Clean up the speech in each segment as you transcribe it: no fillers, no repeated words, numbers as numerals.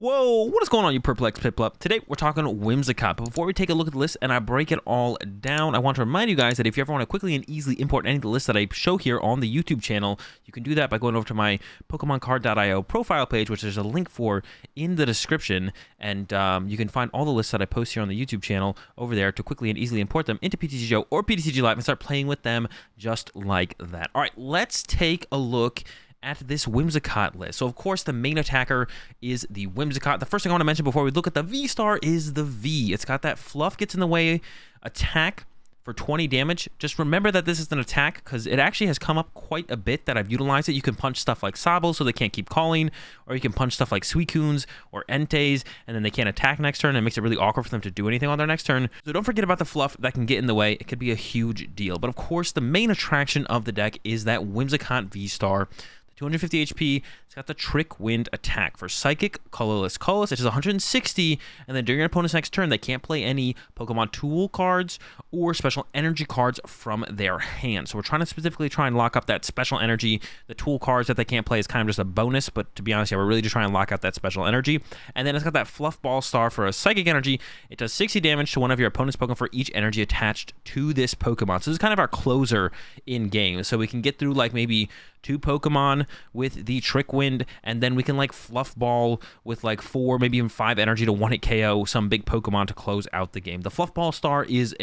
Whoa, what is going on, you perplexed piplup? Today, we're talking Whimsicott, but before we take a look at the list and I break it all down, I want to remind you guys that if you ever want to quickly and easily import any of the lists that I show here on the YouTube channel, you can do that by going over to my PokemonCard.io profile page, which there's a link for in the description, and you can find all the lists that I post here on the YouTube channel over there to quickly and easily import them into PTCGO or PTCG Live and start playing with them just like that. All right, let's take a look at this Whimsicott list. So of course the main attacker is the Whimsicott. The first thing I want to mention before we look at the V-Star is the V. It's got that fluff gets in the way attack for 20 damage. Just remember that this is an attack because it actually has come up quite a bit that I've utilized it. You can punch stuff like Sabo so they can't keep calling, or you can punch stuff like Suicunes or Entei and then they can't attack next turn and it makes it really awkward for them to do anything on their next turn. So don't forget about the fluff that can get in the way. It could be a huge deal. But of course the main attraction of the deck is that Whimsicott V-Star. 250 HP, it's got the Trick Wind attack for Psychic, Colorless, it is 160, and then during your opponent's next turn, they can't play any Pokemon Tool cards or Special Energy cards from their hand. So we're trying to specifically try and lock up that Special Energy. The Tool cards that they can't play is kind of just a bonus, but to be honest, yeah, we're really just trying to lock out that Special Energy. And then it's got that Fluff Ball Star for a Psychic Energy. It does 60 damage to one of your opponent's Pokemon for each energy attached to this Pokemon. So this is kind of our closer in game. So we can get through like maybe 2 Pokemon with the Trick Wind, and then we can like Fluff Ball with like 4, maybe even 5 energy to one-hit KO some big Pokemon to close out the game. The Fluff Ball Star is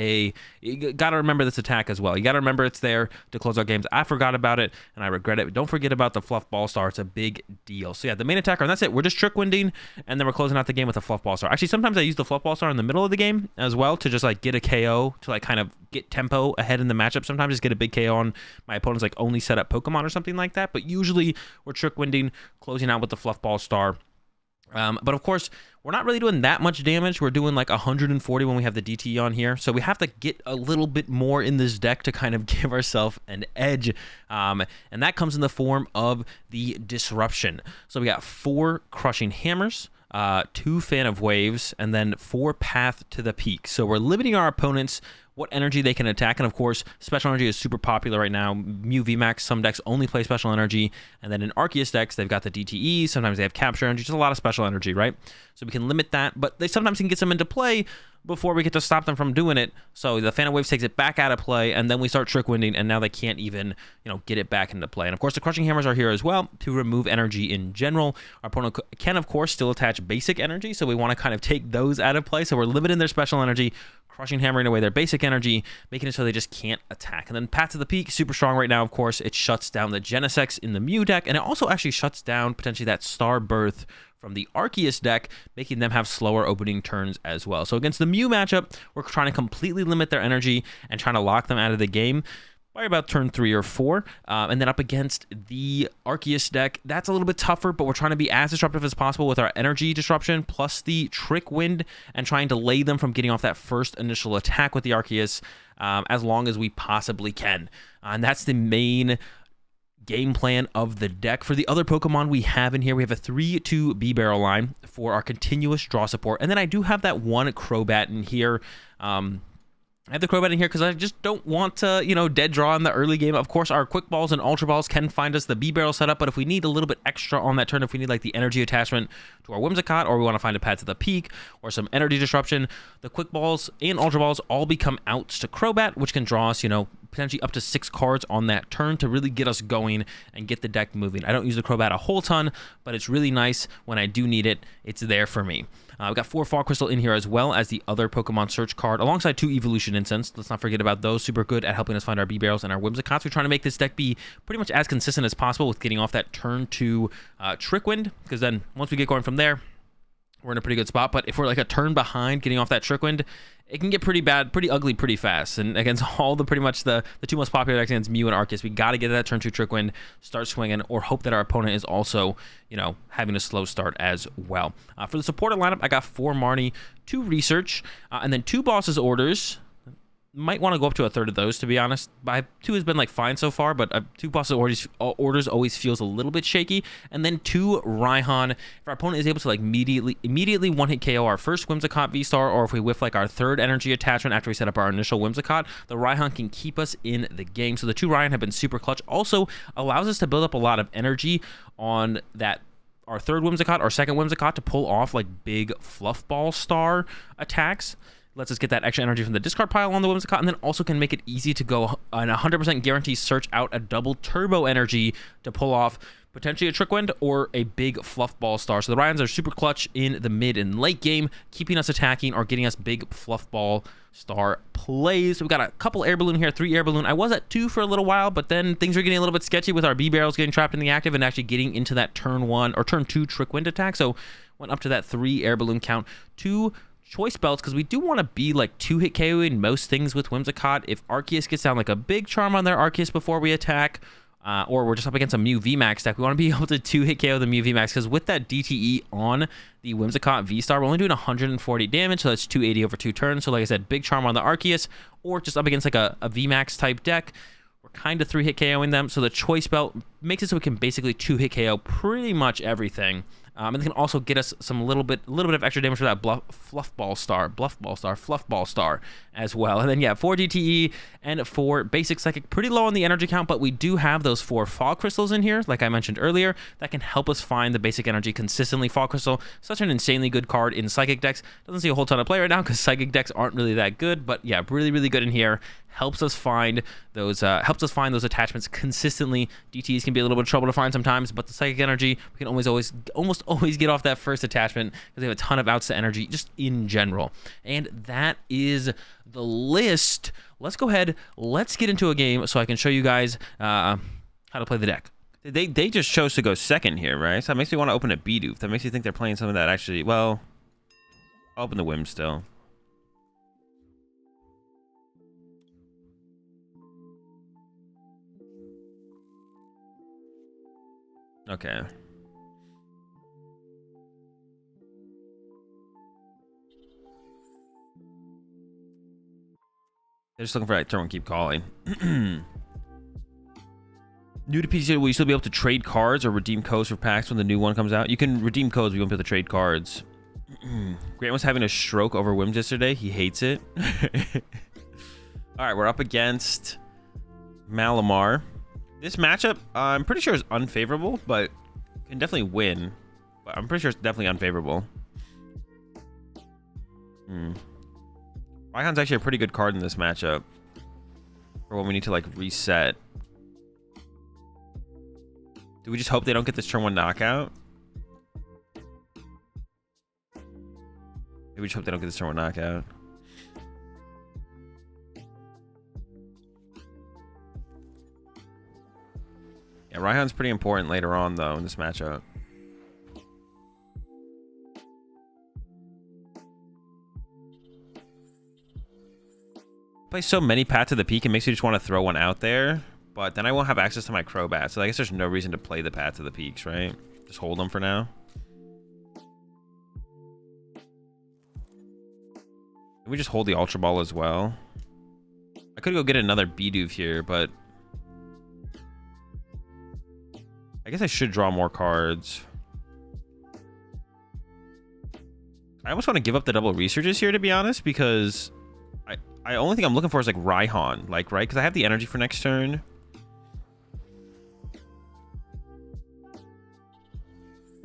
you gotta remember this attack as well. You gotta remember it's there to close out games. I forgot about it, and I regret it. But don't forget about the Fluff Ball Star. It's a big deal. So yeah, the main attacker, and that's it. We're just Trick Winding, and then we're closing out the game with a Fluff Ball Star. Actually, sometimes I use the Fluff Ball Star in the middle of the game as well to just like get a KO, to like kind of get tempo ahead in the matchup. Sometimes just get a big KO on my opponent's like only set up Pokemon or something like that. But usually we're Trick Winding, closing out with the Fluff Ball Star. But of course, we're not really doing that much damage. We're doing like 140 when we have the DT on here. So we have to get a little bit more in this deck to kind of give ourselves an edge. And that comes in the form of the Disruption. So we got 4 Crushing Hammers, 2 Fan of Waves, and then 4 Path to the Peak. So we're limiting our opponents what energy they can attack, and of course Special Energy is super popular right now. Mew VMAX, some decks only play Special Energy, and then in Arceus decks they've got the DTE, sometimes they have Capture Energy, just a lot of Special Energy, right? So we can limit that, but they sometimes can get some into play before we get to stop them from doing it. So the Fan of Waves takes it back out of play, and then we start Trick Winding, and now they can't even, get it back into play. And of course the Crushing Hammers are here as well to remove energy in general. Our opponent can of course still attach basic energy, so we want to kind of take those out of play. So we're limiting their Special Energy, Crushing Hammering away their basic energy, making it so they just can't attack. And then Path to the Peak, super strong right now, of course. It shuts down the Genesect in the Mew deck, and it also actually shuts down potentially that Star Birth from the Arceus deck, making them have slower opening turns as well. So against the Mew matchup, we're trying to completely limit their energy and trying to lock them out of the game by about turn 3 or 4. And then up against the Arceus deck, that's a little bit tougher, but we're trying to be as disruptive as possible with our energy disruption plus the Trick Wind and trying to delay them from getting off that first initial attack with the Arceus as long as we possibly can. And that's the main game plan of the deck. For the other Pokemon we have in here, we have a 3-2 B-Barrel line for our continuous draw support. And then I do have that 1 Crobat in here. I have the Crobat in here because I just don't want to, dead draw in the early game. Of course, our Quick Balls and Ultra Balls can find us the B-Barrel setup, but if we need a little bit extra on that turn, if we need like the energy attachment to our Whimsicott, or we want to find a Path to the Peak, or some energy disruption, the Quick Balls and Ultra Balls all become outs to Crobat, which can draw us, potentially up to 6 cards on that turn to really get us going and get the deck moving. I don't use the Crobat a whole ton, but it's really nice when I do need it. It's there for me. We've got 4 Fog Crystal in here as well as the other Pokemon Search card, alongside 2 Evolution Incense. Let's not forget about those. Super good at helping us find our B-Barrels and our Whimsicotts. We're trying to make this deck be pretty much as consistent as possible with getting off that turn 2 Trick Wind, because then once we get going from there, we're in a pretty good spot. But if we're like a turn behind getting off that Trick Wind, it can get pretty bad, pretty ugly, pretty fast. And against all the pretty much the 2 most popular decks against Mew and Arceus, we got to get that turn 2 Trick Wind, start swinging, or hope that our opponent is also, having a slow start as well. For the supporter lineup, I got 4 Marnie, 2 Research, and then 2 Boss's Orders. Might want to go up to a third of those, to be honest. 2 has been like fine so far, but 2 Boss's orders always feels a little bit shaky. And then 2 Raihan. If our opponent is able to like immediately one-hit KO our first Whimsicott V-Star, or if we whiff like our 3rd energy attachment after we set up our initial Whimsicott, the Raihan can keep us in the game. So the 2 Raihan have been super clutch. Also allows us to build up a lot of energy on that our third Whimsicott, our second Whimsicott to pull off like big Fluffball Star attacks. Lets us get that extra energy from the discard pile on the Whimsicott, and then also can make it easy to go an 100% guarantee search out a double turbo energy to pull off potentially a Trickwind or a big Fluffball Star. So the Ryans are super clutch in the mid and late game, keeping us attacking or getting us big Fluffball Star plays. We got a couple Air Balloon here, 3 Air Balloon. I was at 2 for a little while, but then things were getting a little bit sketchy with our B barrels getting trapped in the active and actually getting into that turn 1 or turn 2 Trickwind attack. So went up to that 3 Air Balloon count, 2 choice belts, because we do want to be like 2-hit KOing most things with Whimsicott. If Arceus gets down like a big charm on their Arceus before we attack, or we're just up against a Mew VMAX deck, we want to be able to 2-hit KO the Mew VMAX, because with that DTE on the Whimsicott VSTAR, we're only doing 140 damage, so that's 280 over 2 turns. So like I said, big charm on the Arceus, or just up against like a VMAX type deck, we're kind of 3-hit KOing them. So the choice belt makes it so we can basically 2-hit KO pretty much everything. And it can also get us some little bit of extra damage for that Fluffball Star as well. And then yeah, 4 DTE and 4 basic psychic, pretty low on the energy count, but we do have those 4 fog crystals in here, like I mentioned earlier, that can help us find the basic energy consistently. Fog crystal, such an insanely good card in psychic decks. Doesn't see a whole ton of play right now because psychic decks aren't really that good, but yeah, really good in here. Helps us find those attachments consistently. DTs can be a little bit of trouble to find sometimes, but the psychic energy, we can almost always get off that first attachment because they have a ton of outs to energy just in general. And that is the list. Let's go ahead, let's get into a game so I can show you guys how to play the deck. They just chose to go second here, right? So that makes me want to open a Bidoof. That makes me think they're playing something that actually, well, I'll open the Whim still. Okay. They're just looking for that turn one, keep calling. New to PC, will you still be able to trade cards or redeem codes for packs when the new one comes out? You can redeem codes, but you won't be able to trade cards. Grant was having a stroke over Whims yesterday. He hates it. Alright, we're up against Malomar. This matchup, I'm pretty sure is unfavorable, but can definitely win. But I'm pretty sure it's definitely unfavorable. Raihan's actually a pretty good card in this matchup for when we need to like reset. Do we just hope they don't get this turn 1 knockout? Maybe we just hope they don't get this turn 1 knockout. Yeah, Raihan's pretty important later on, though, in this matchup. Play so many Path to the Peak, it makes you just want to throw one out there, but then I won't have access to my Crobat, so I guess there's no reason to play the Path to the Peaks, right? Just hold them for now. Can we just hold the Ultra Ball as well? I could go get another Bidoof here, but I guess I should draw more cards. I almost want to give up the double researches here, to be honest, because I only thing I'm looking for is like Raihan, like, right? Because I have the energy for next turn.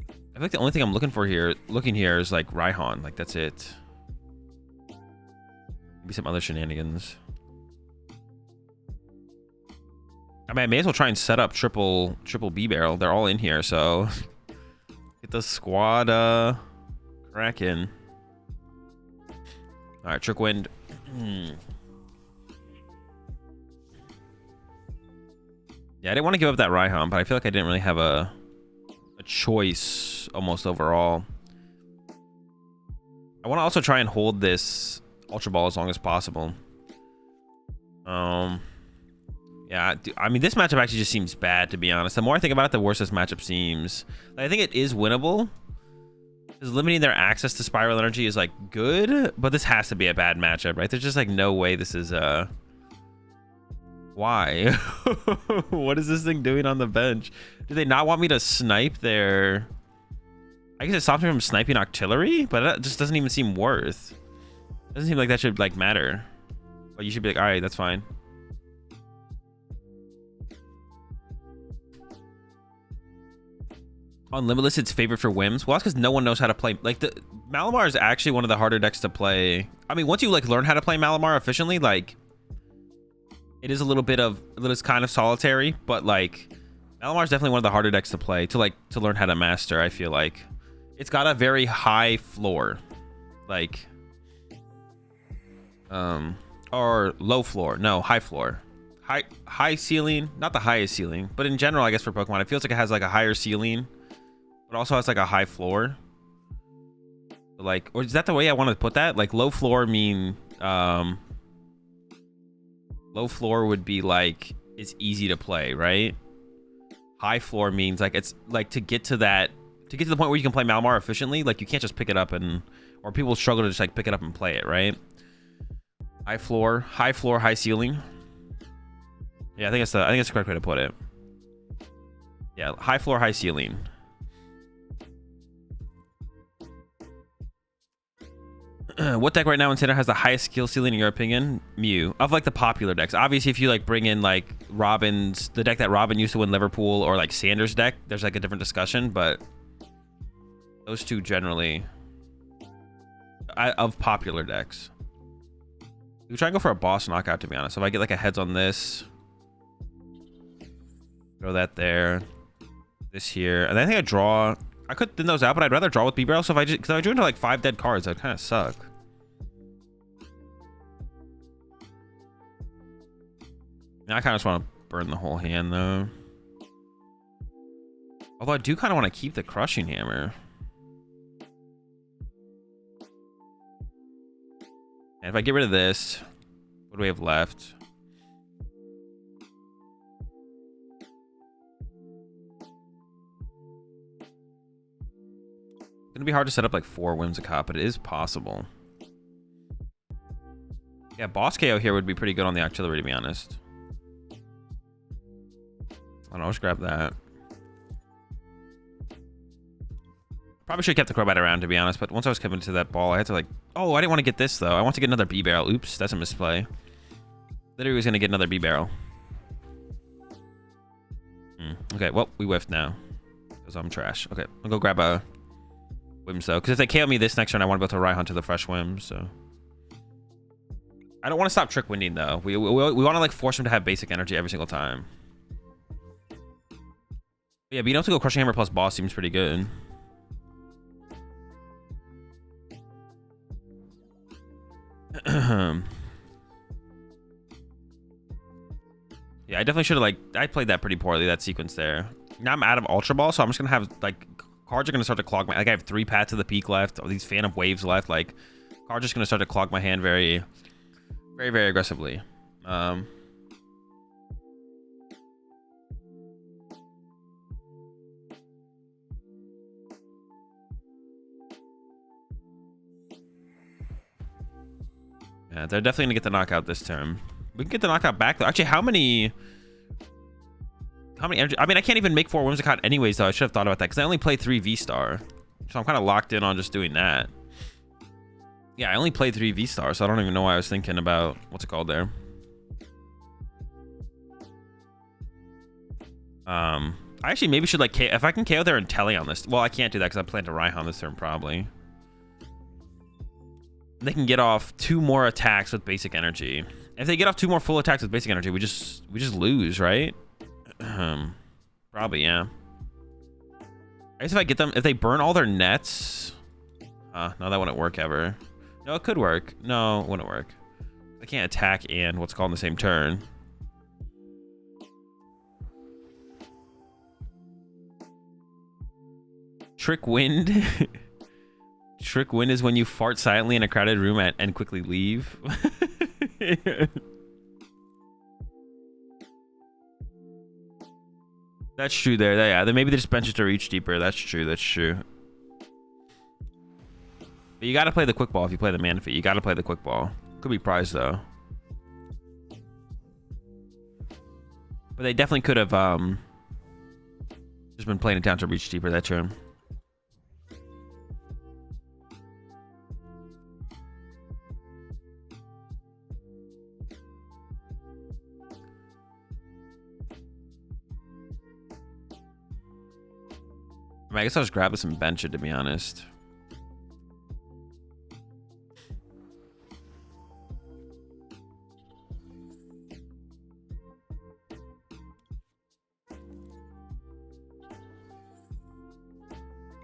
I feel like the only thing I'm looking here is like Raihan, like that's it. Maybe some other shenanigans. I mean, I may as well try and set up triple B barrel. They're all in here, so get the squad cracking. All right, Trickwind. Yeah, I didn't want to give up that Raihan, but I feel like I didn't really have a choice almost overall. I want to also try and hold this Ultra Ball as long as possible. Yeah, I mean, this matchup actually just seems bad, to be honest. The more I think about it, the worse this matchup seems. I think it is winnable, because limiting their access to Spiral Energy is, like, good, but this has to be a bad matchup, right? There's just, like, no way this is, Why? What is this thing doing on the bench? Do they not want me to snipe their... I guess it stops me from sniping Octillery, but that just doesn't even seem worth. Doesn't seem like that should, like, matter. But you should be like, alright, that's fine. On Limitless, it's favorite for Whims. Well, that's because no one knows how to play. Like, the Malomar is actually one of the harder decks to play. I mean, once you like learn how to play Malomar efficiently, like, it is a little bit of, it is kind of solitary, but like, Malomar is definitely one of the harder decks to play, to learn how to master. I feel like it's got a very high floor, like, or low floor. No, high floor. High ceiling, not the highest ceiling, but in general, I guess for Pokemon, it feels like it has like a higher ceiling, but also has like a high floor. Like, or is that the way I want to put that? Like, low floor mean, low floor would be like it's easy to play, right? High floor means like it's like to get to the point where you can play Malomar efficiently. Like, you can't just pick it up or people struggle to just like pick it up and play it, right? High floor, high ceiling. Yeah, I think it's the correct way to put it. Yeah, high floor, high ceiling. What deck right now in Tinder has the highest skill ceiling in your opinion? Mew. Of like the popular decks. Obviously, if you like bring in like the deck that Robin used to win Liverpool, or like Sanders' deck, there's like a different discussion, but those two generally of popular decks. We try and go for a boss knockout, to be honest. If I get like a heads on this, throw that there, this here, and I think I draw. I could thin those out, but I'd rather draw with B-Barrel. So because if I drew into like 5 dead cards, that'd kind of suck. I kind of just want to burn the whole hand though. Although I do kind of want to keep the Crushing Hammer. And if I get rid of this, what do we have left? It's gonna be hard to set up like 4 Whimsicott, but it is possible. Yeah, boss KO here would be pretty good on the artillery, to be honest. I don't know, let's grab that. Probably should have kept the Crobat around, to be honest, but once I was coming to that ball, I had to like, oh, I didn't want to get this though. I want to get another B-Barrel. Oops, that's a misplay. Literally was gonna get another B-Barrel. Okay, well, we whiffed now. Because I'm trash. Okay, I'll go grab a Whims though, because if they KO me this next turn, I want to be able to Raihan to the fresh Whims, so. I don't want to stop Trick Winding though. We want to like force him to have basic energy every single time. But yeah, being able to go Crushing Hammer plus boss seems pretty good. Yeah, I definitely should have I played that pretty poorly, that sequence there. Now I'm out of Ultra Ball, so I'm just gonna have like cards are gonna start to clog my, like I have 3 Paths to the Peak left, all these Phantom Waves left, like cards are just gonna start to clog my hand very aggressively. Yeah, they're definitely gonna get the knockout this turn. We can get the knockout back though. Actually, how many energy? I mean, I can't even make 4 Whimsicott anyways, though. I should have thought about that because I only play 3 V-Star, so I'm kind of locked in on just doing that. Yeah, I only played 3 V-Star, so I don't even know why I was thinking about what's it called there. I actually maybe should like if I can KO their Intelli on this. Well, I can't do that because I plan to Raihan this turn probably. They can get off 2 more attacks with basic energy. If they get off 2 more full attacks with basic energy, we just lose, right? Probably, yeah. I guess if I get them, if they burn all their nets, no, that wouldn't work ever. No, it could work. No, it wouldn't work. I can't attack and what's called in the same turn. Trick Wind. Trick Wind is when you fart silently in a crowded room and quickly leave. That's true there. Yeah, then maybe they just bench it to reach deeper. That's true. That's true. But you got to play the quick ball if you play the Manaphy. You got to play the quick ball. Could be prize though. But they definitely could have just been playing it down to reach deeper that turn. I mean, I guess I'll just grab this and bench it, to be honest.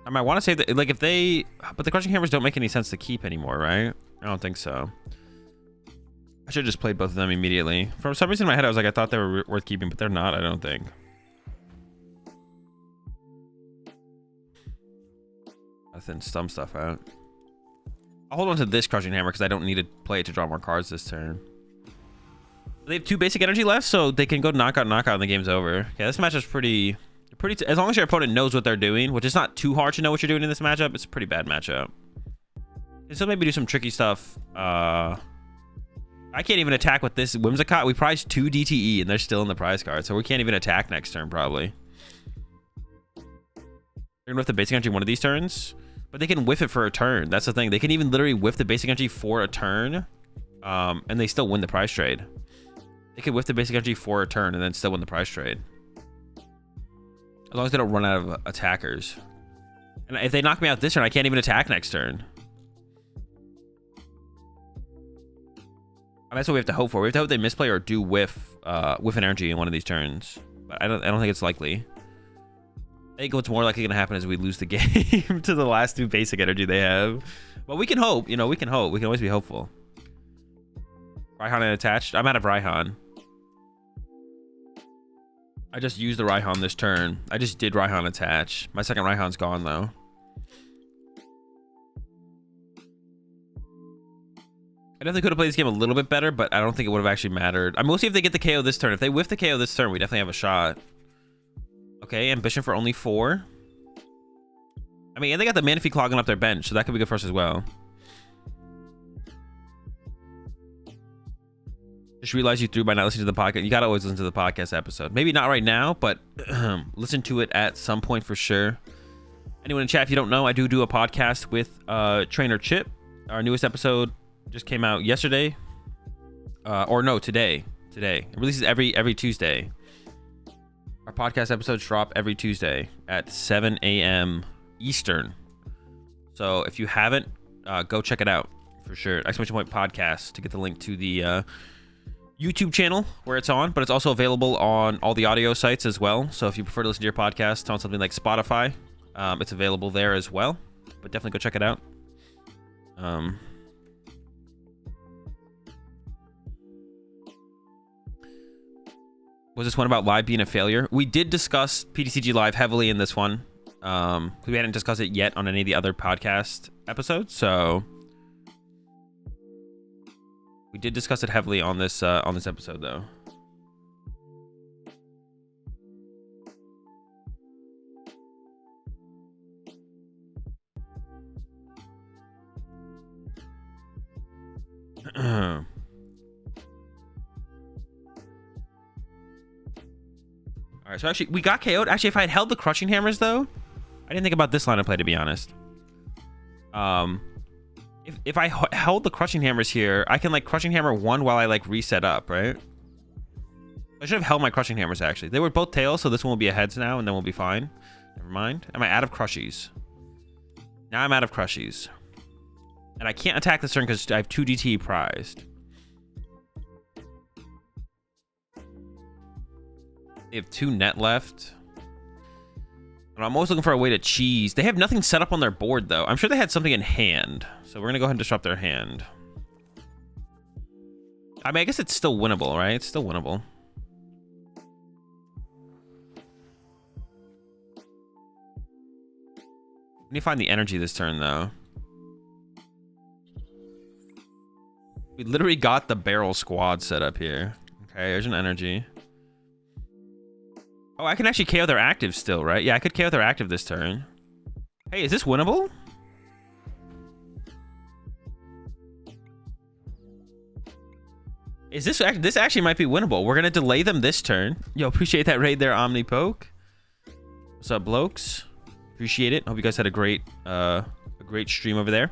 I might want to say that, like, if they... But the crushing hammers don't make any sense to keep anymore, right? I don't think so. I should have just played both of them immediately. For some reason in my head, I was like, I thought they were worth keeping, but they're not, I don't think. I thin some stuff out. I'll hold on to this crushing hammer because I don't need to play it to draw more cards this turn. They have 2 basic energy left, so they can go knockout, and the game's over. Yeah, this match is pretty... As long as your opponent knows what they're doing, which is not too hard to know what you're doing in this matchup, it's a pretty bad matchup. So maybe do some tricky stuff. I can't even attack with this Whimsicott. We prized 2 DTE and they're still in the prize card, so we can't even attack next turn probably. They're gonna whiff the basic energy one of these turns, but they can whiff it for a turn. That's the thing. They can even literally whiff the basic energy for a turn, and they still win the prize trade. They can whiff the basic energy for a turn and then still win the prize trade. As long as they don't run out of attackers. And if they knock me out this turn, I can't even attack next turn. I mean, that's what we have to hope for. We have to hope they misplay or do whiff an energy in one of these turns. But I don't think it's likely. I think what's more likely going to happen is we lose the game to the last 2 basic energy they have. But we can hope. You know, we can hope. We can always be hopeful. Raihan unattached. I'm out of Raihan. I just used the Raihan this turn. I just did Raihan attach. My second Raihan's gone, though. I definitely could have played this game a little bit better, but I don't think it would have actually mattered. I mean, we'll see if they get the KO this turn. If they whiff the KO this turn, we definitely have a shot. Okay, ambition for only 4. I mean, and they got the Manaphy clogging up their bench, so that could be good for us as well. Just realized you threw by not listening to the podcast. You gotta always listen to the podcast episode. Maybe not right now, but listen to it at some point for sure. Anyone in chat, if you don't know, I do a podcast with Trainer Chip. Our newest episode just came out yesterday. Or no, today. It releases every Tuesday. Our podcast episodes drop every Tuesday at 7 a.m. Eastern. So if you haven't, go check it out for sure. Exclamation point podcast to get the link to the YouTube channel where it's on, but it's also available on all the audio sites as well. So if you prefer to listen to your podcast on something like Spotify, it's available there as well. But definitely go check it out. Was this one about live being a failure? We did discuss PTCG Live heavily in this one. Because we hadn't discussed it yet on any of the other podcast episodes, so we did discuss it heavily on this episode, though. All right, so actually, we got KO'd. Actually, if I had held the crushing hammers, though, I didn't think about this line of play, to be honest. If I held the crushing hammers here, I can, like, crushing hammer 1 while I, like, reset up, right? I should have held my crushing hammers, actually. They were both tails, so this one will be a heads now, and then we'll be fine. Never mind. Am I out of crushies? Now I'm out of crushies. And I can't attack this turn because I have 2 DT prized. They have 2 net left. And I'm always looking for a way to cheese. They have nothing set up on their board, though. I'm sure they had something in hand. So we're going to go ahead and disrupt their hand. I mean, I guess it's still winnable, right? It's still winnable. We need to find the energy this turn, though. We literally got the barrel squad set up here. Okay, there's an energy. Oh, I can actually KO their active still, right? Yeah, I could KO their active this turn. Hey, is this winnable? Is this actually might be winnable? We're gonna delay them this turn. Yo, appreciate that raid there, Omnipoke. What's up, blokes? Appreciate it. Hope you guys had a great stream over there.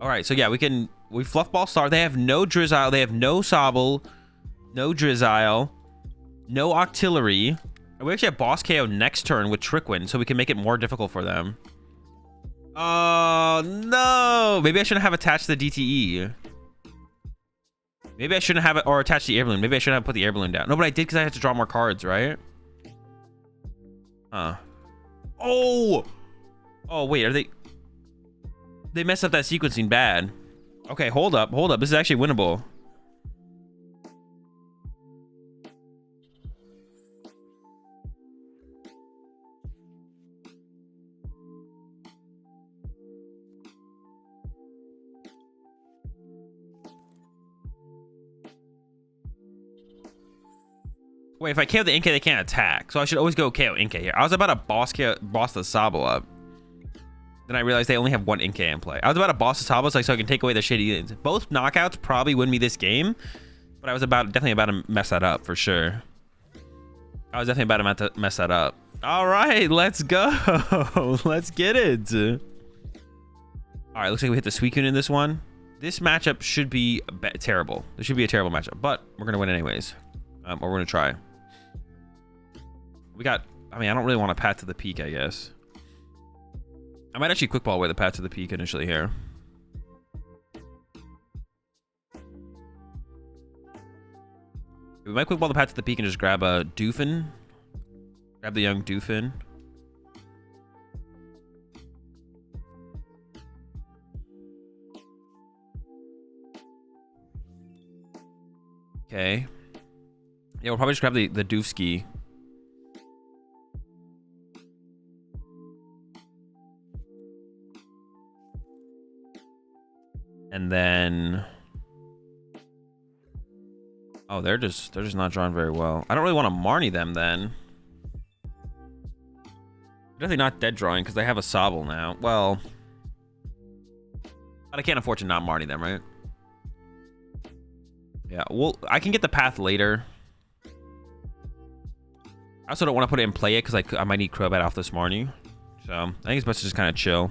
All right, so yeah, we Fluffball Star. They have no Drizzile. They have no Sobble, no Drizzile. No Octillery. We actually have boss KO next turn with Trick Wind, so we can make it more difficult for them. Oh, no. Maybe I shouldn't have attached the DTE. Maybe I shouldn't have it, or attached the air balloon. Maybe I shouldn't have put the air balloon down. No, but I did because I had to draw more cards, right? Huh. Oh! Oh, wait, are they... They messed up that sequencing bad. Okay, hold up, hold up. This is actually winnable. Wait, if I KO the Inkay, they can't attack. So I should always go KO Inkay here. I was about to boss the Sabo up. Then I realized they only have one Inkay in play. I was about to boss the Sabo so I can take away the shitty. Both knockouts probably win me this game. But I was definitely about to mess that up for sure. I was definitely about to mess that up. All right, let's go. Let's get it. All right, looks like we hit the Suicune in this one. This matchup should be terrible. This should be a terrible matchup, but we're going to win anyways. Or we're going to try. We got, I mean, I don't really want a Path to the Peak, I guess. I might actually quick ball away the Path to the Peak initially here. We might quick ball the Path to the Peak and just grab a Doofin. Grab the young Doofin. Okay. Yeah, we'll probably just grab the Doofski. And then, oh, they're just not drawn very well. I don't really want to Marnie them then. Definitely not dead drawing because they have a Sobble now. Well, but I can't afford to not Marnie them, right? Yeah, well, I can get the Path later. I also don't want to put it in play yet because I might need Crobat off this Marnie. So I think it's best to just kind of chill.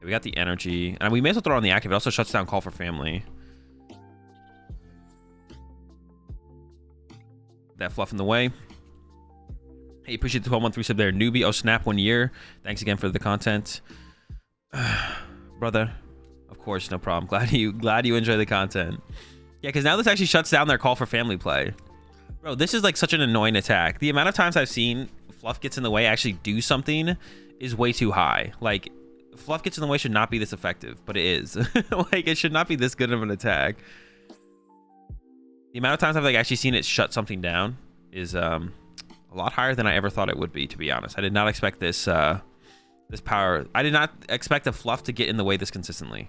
We got the energy. And we may as well throw on the active. It also shuts down Call for Family. That fluff in the way. Hey, appreciate the 12-month resub there. Newbie. Oh, snap, 1 year. Thanks again for the content. Brother. Of course, no problem. Glad you enjoy the content. Yeah, because now this actually shuts down their Call for Family play. Bro, this is like such an annoying attack. The amount of times I've seen Fluff gets in the way actually do something is way too high. Like, Fluff gets in the way should not be this effective, but it is. Like, it should not be this good of an attack. The amount of times I've like actually seen it shut something down is a lot higher than I ever thought it would be, to be honest. I did not expect this this power. I did not expect a Fluff to get in the way this consistently.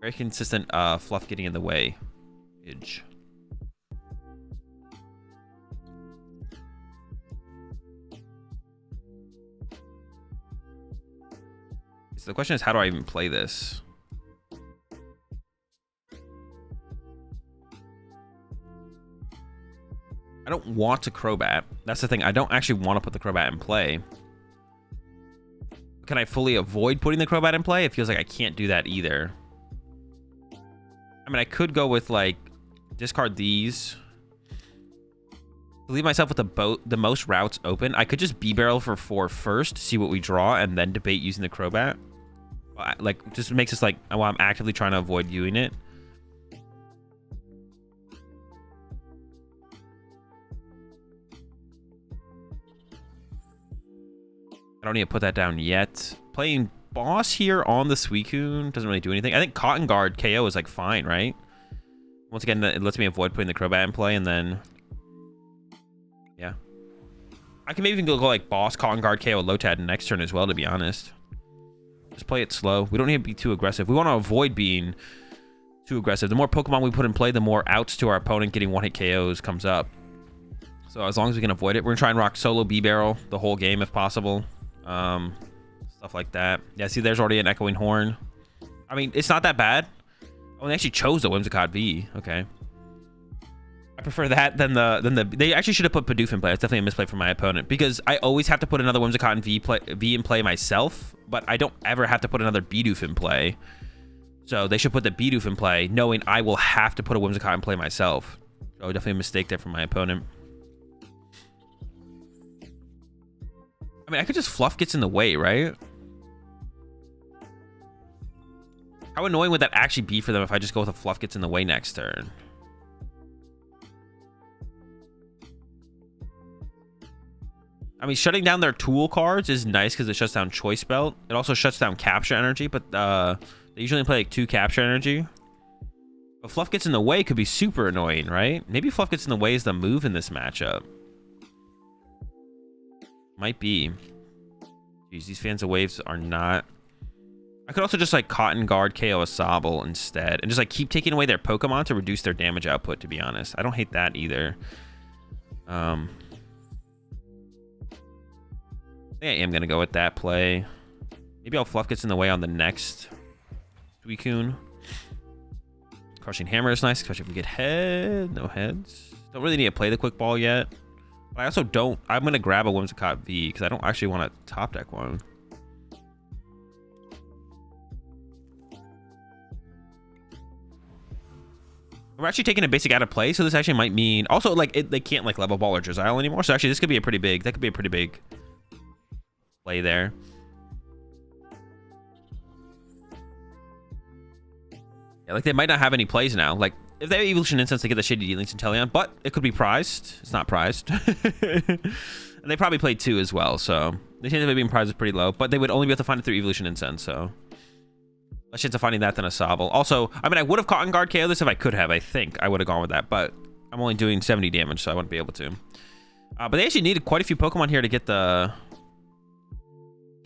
Very consistent Fluff getting in the way. Idge. So the question is, how do I even play this? I don't want to Crobat. That's the thing. I don't actually want to put the Crobat in play. Can I fully avoid putting the Crobat in play? It feels like I can't do that either. I mean, I could go with, like, discard these. Leave myself with the most routes open. I could just B-Barrel for 4 first, see what we draw, and then debate using the Crobat. Like, just makes us like, well, I'm actively trying to avoid doing it. I don't need to put that down yet. Playing boss here on the Suicune doesn't really do anything. I think Cotton Guard KO is like fine, right? Once again, it lets me avoid putting the Crobat in play, and then yeah, I can maybe even go like boss, Cotton Guard, KO, Lotad next turn as well, to be honest. Just play it slow. We don't need to be too aggressive. We want to avoid being too aggressive. The more Pokemon we put in play, the more outs to our opponent getting one-hit KOs comes up. So as long as we can avoid it, we're gonna try and rock solo B-Barrel the whole game if possible. Stuff like that. Yeah, see, there's already an Echoing Horn. I mean, it's not that bad. Oh, they actually chose the Whimsicott V. Okay. I prefer that than the. They actually should have put Bidoof in play. That's definitely a misplay from my opponent, because I always have to put another Whimsicott V in play myself, but I don't ever have to put another Bidoof in play. So they should put the Bidoof in play, knowing I will have to put a Whimsicott in play myself. Oh, definitely a mistake there from my opponent. I mean, I could just Fluff Gets in the way, right? How annoying would that actually be for them if I just go with a Fluff Gets in the way next turn? I mean, shutting down their tool cards is nice because it shuts down Choice Belt. It also shuts down Capture Energy, but they usually play like 2 Capture Energy. But Fluff Gets in the way could be super annoying, right? Maybe Fluff Gets in the way is the move in this matchup. Might be. Jeez, these fans of waves are not... I could also just like Cotton Guard KO a Sobble instead and just like keep taking away their Pokemon to reduce their damage output, to be honest. I don't hate that either. I think I am going to go with that play. Maybe I'll Fluff Gets in the way on the next Suicune. Crushing Hammer is nice, especially if we get head. No heads. Don't really need to play the Quick Ball yet. But I also don't... I'm going to grab a Whimsicott V because I don't actually want to top deck one. We're actually taking a basic out of play, so this actually might mean... Also, like, they can't, like, level ball or Drizzile anymore, so actually this could be a pretty big... That could be a pretty big play there. Yeah, like, they might not have any plays now. Like, if they have Evolution Incense, they get the Shady Dealings and Teleon, but it could be prized. It's not prized. And they probably played 2 as well, so... The chance of it being prized is pretty low, but they would only be able to find it through Evolution Incense, so... Less chance of finding that than a Sobble. Also, I mean, I would have Cotton Guard KO this if I could have. I think I would have gone with that, but I'm only doing 70 damage, so I wouldn't be able to. But they actually needed quite a few Pokemon here to get the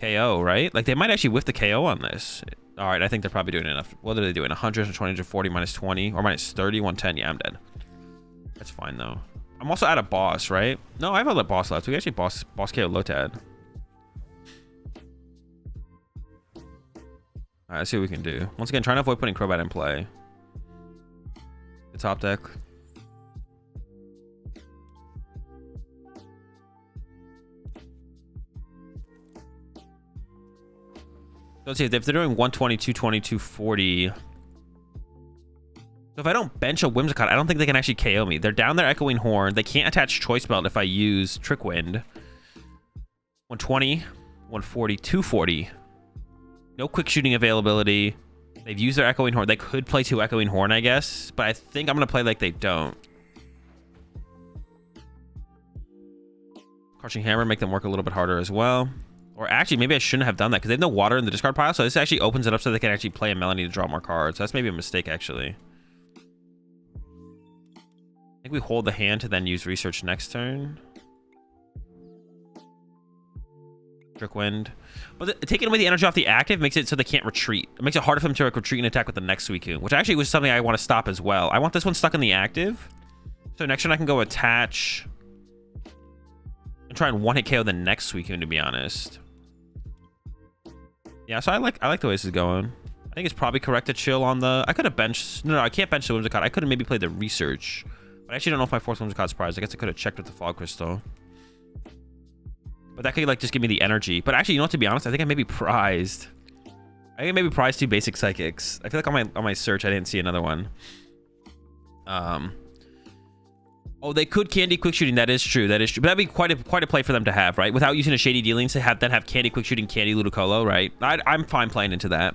KO, right? Like, they might actually whiff the KO on this. All right, I think they're probably doing enough. What are they doing? 100, 120, 140, minus 20, or minus 30, 110. Yeah, I'm dead. That's fine, though. I'm also out of boss, right? No, I have other boss left. We actually boss KO Lotad. Alright, let's see what we can do. Once again, trying to avoid putting Crobat in play. The top deck. So let's see, if they're doing 120, 220, 240... So if I don't bench a Whimsicott, I don't think they can actually KO me. They're down their Echoing Horn. They can't attach Choice Belt if I use Trick Wind. 120, 140, 240. No quick shooting availability. They've used their Echoing Horn. They could play 2 Echoing Horn, I guess. But I think I'm going to play like they don't. Crushing Hammer, make them work a little bit harder as well. Or actually, maybe I shouldn't have done that because they have no water in the discard pile. So this actually opens it up so they can actually play a Melanie to draw more cards. So that's maybe a mistake, actually. I think we hold the hand to then use Research next turn. Trick Wind. But taking away the energy off the active makes it so they can't retreat. It makes it harder for them to like, retreat and attack with the next Suicune, which actually was something I want to stop as well. I want this one stuck in the active. So next turn I can go attach and try and one-hit KO the next Suicune, to be honest. Yeah, so I like the way this is going. I think it's probably correct to chill on the... I could have benched... No, I can't bench the Whimsicott. I could have maybe played the Research. But I actually don't know if my fourth Whimsicott's prized. I guess I could have checked with the Fog Crystal. But that could like just give me the energy. But actually, you know what, to be honest, I think I may be prized. I think I may be prized 2 basic psychics. I feel like on my search I didn't see another one. Oh, they could Candy Quick Shooting. That is true. That is true. But that'd be quite a play for them to have, right? Without using a Shady Dealings to have Candy Quick Shooting, Candy Ludicolo, right? I'm fine playing into that.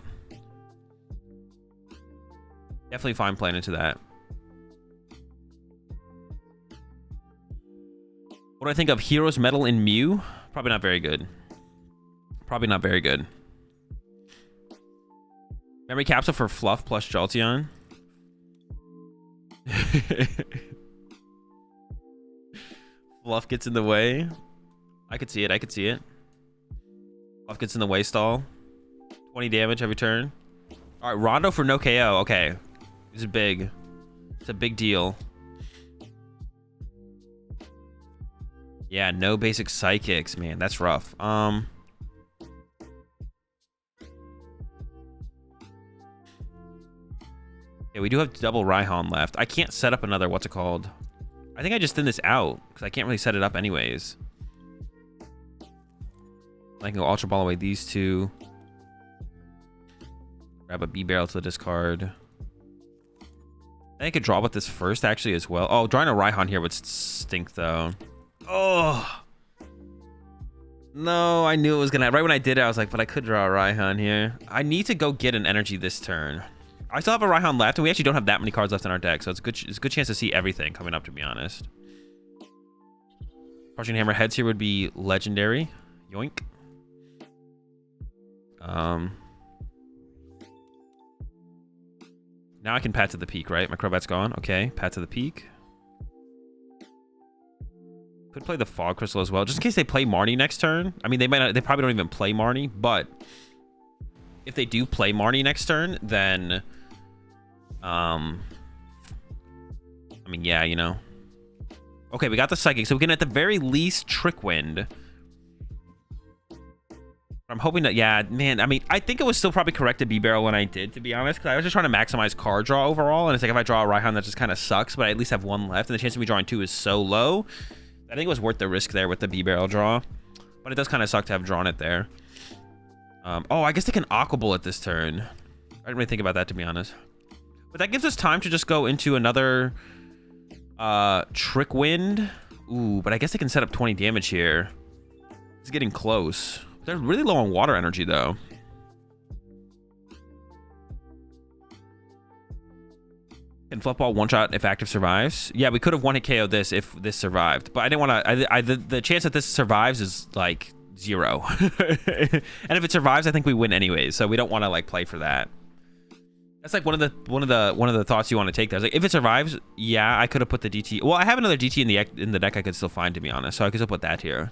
Definitely fine playing into that. What do I think of Hero's Medal in Mew? Probably not very good. Probably not very good. Memory Capsule for Fluff plus Jolteon. Fluff gets in the way. I could see it. I could see it. Fluff gets in the way stall. 20 damage every turn. All right, Rondo for no KO. Okay. This is big. It's a big deal. Yeah, no basic psychics, man. That's rough. Yeah, we do have double Raihan left. I can't set up another, what's it called? I think I just thin this out because I can't really set it up anyways. I can go Ultra Ball away these 2. Grab a B-Barrel to the discard. I could draw with this first actually as well. Oh, drawing a Raihan here would stink though. Oh. No, I knew it was gonna. Right when I did it, I was like, but I could draw a Raihan here. I need to go get an energy this turn. I still have a Raihan left, and we actually don't have that many cards left in our deck, so it's a good chance to see everything coming up, to be honest. Crushing Hammer heads here would be legendary. Yoink. Now I can pat to the peak, right? My Crobat's gone. Okay, pat to the peak. Could play the Fog Crystal as well, just in case they play Marnie next turn. I mean, they might not, they probably don't even play Marnie, but if they do play Marnie next turn, then I mean, yeah, you know. Okay, we got the Psychic, so we can at the very least Trick Wind. I'm hoping that, yeah, man, I mean, I think it was still probably correct to B-Barrel when I did, to be honest, because I was just trying to maximize card draw overall, and it's like if I draw a Raihan, that just kind of sucks, but I at least have one left, and the chance of me drawing two is so low. I think it was worth the risk there with the B-Barrel draw, but it does kind of suck to have drawn it there. Oh, I guess they can Aqua Bullet this turn. I didn't really think about that, to be honest. But that gives us time to just go into another Trick Wind. Ooh, but I guess they can set up 20 damage here. It's getting close. They're really low on water energy, though. And Fluffball one-shot if active survives. Yeah, we could have one-hit KO this if this survived. But I didn't want to... The chance that this survives is, like, 0. And if it survives, I think we win anyways. So we don't want to, like, play for that. That's like one of the thoughts you want to take there. Like, if it survives, yeah, I could have put the DT... Well, I have another DT in the deck I could still find, to be honest. So I could still put that here.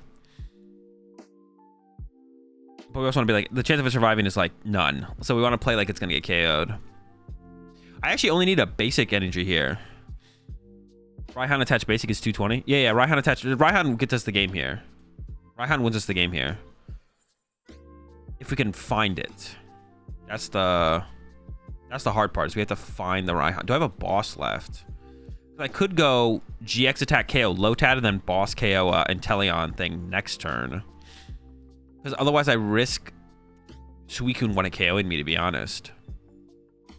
But we also want to be like... The chance of it surviving is, like, none. So we want to play like it's going to get KO'd. I actually only need a basic energy here. Raihan attached basic is 220. Yeah, Raihan attached. Raihan gets us the game here. Raihan wins us the game here. If we can find it. That's the hard part, is we have to find the Raihan. Do I have a boss left? I could go GX attack KO Lotad and then boss KO Inteleon thing next turn. Because otherwise I risk Suicune one KOing me, to be honest.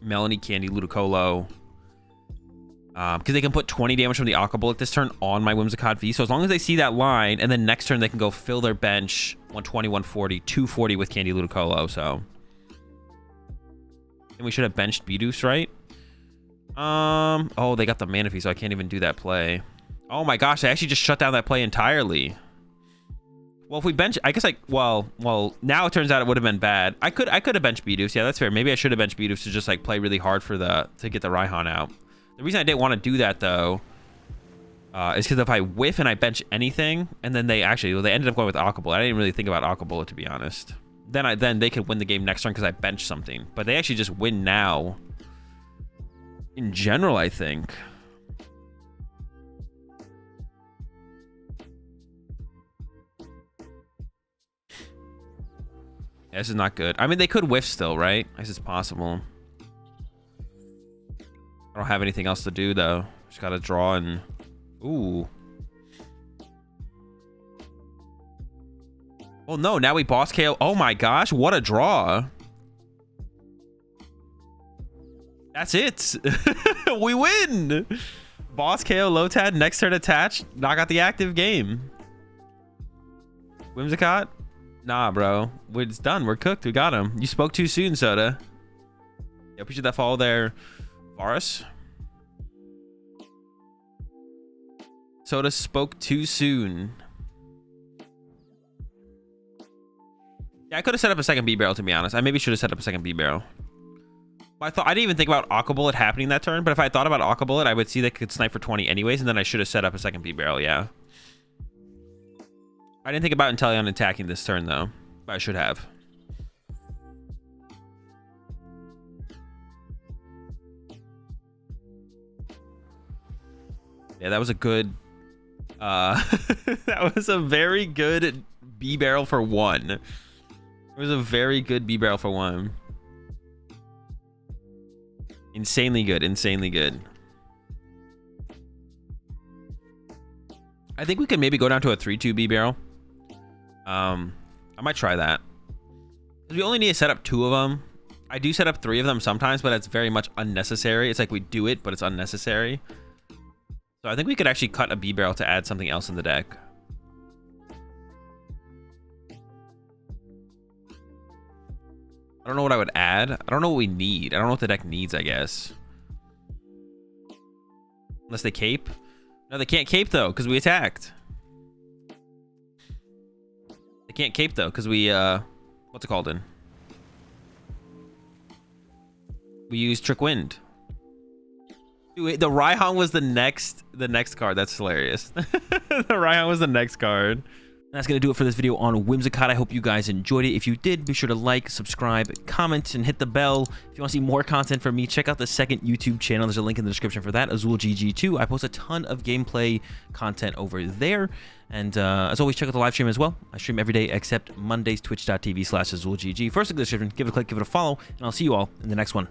Melanie, Candy, Ludicolo. Because they can put 20 damage from the Aqua Bullet this turn on my Whimsicott V. So as long as they see that line, and then next turn they can go fill their bench 120, 140, 240 with Candy, Ludicolo. So. And we should have benched Bidoof, right? Oh, they got the Manaphy, so I can't even do that play. Oh my gosh, they actually just shut down that play entirely. Well, if we bench, I guess well, now it turns out it would have been bad. I could have benched Bidoof. Yeah, that's fair. Maybe I should have benched Bidoof to just like play really hard for to get the Raihan out. The reason I didn't want to do that though is because if I whiff and I bench anything, and then they ended up going with Aqua Bullet. I didn't really think about Aqua Bullet, to be honest. Then they could win the game next turn because I benched something. But they actually just win now. In general, I think. Yeah, this is not good. I mean, they could whiff still, right? I guess it's possible. I don't have anything else to do, though. Just gotta draw and... Ooh. Well, no, now we boss KO. Oh my gosh, what a draw. That's it. We win. Boss KO Lotad, next turn attached. Knock out the active game. Whimsicott? Nah, bro. It's done. We're cooked. We got him. You spoke too soon, Soda. Yeah, appreciate that follow there, Varus. Soda spoke too soon. Yeah, I could have set up a second B-Barrel, to be honest. I maybe should have set up a second B-Barrel. I didn't even think about Aqua Bullet happening that turn, but if I thought about Aqua Bullet, I would see they could snipe for 20 anyways, and then I should have set up a second B-Barrel, yeah. I didn't think about Inteleon attacking this turn, though. But I should have. Yeah, that was a good... that was a very good B-Barrel for one. It was a very good B-Barrel for one. Insanely good. Insanely good. I think we could maybe go down to a 3-2 B-Barrel. I might try that. We only need to set up 2 of them. I do set up 3 of them sometimes, but it's very much unnecessary. It's like we do it, but it's unnecessary. So I think we could actually cut a B barrel to add something else in the deck. I don't know what I would add. I don't know what we need. I don't know what the deck needs, I guess. Unless they cape. No, they can't cape though, because we attacked. They can't cape though, because we what's it called in? We used Trick Wind. Dude, the Raihan was the next card. That's hilarious. The Raihan was the next card. That's going to do it for this video on Whimsicott. I hope you guys enjoyed it. If you did, be sure to like, subscribe, comment, and hit the bell. If you want to see more content from me, check out the second YouTube channel. There's a link in the description for that, AzulGG 2. I post a ton of gameplay content over there. And as always, check out the live stream as well. I stream every day except Mondays, twitch.tv/AzulGG. First, in the description, give it a click, give it a follow, and I'll see you all in the next one.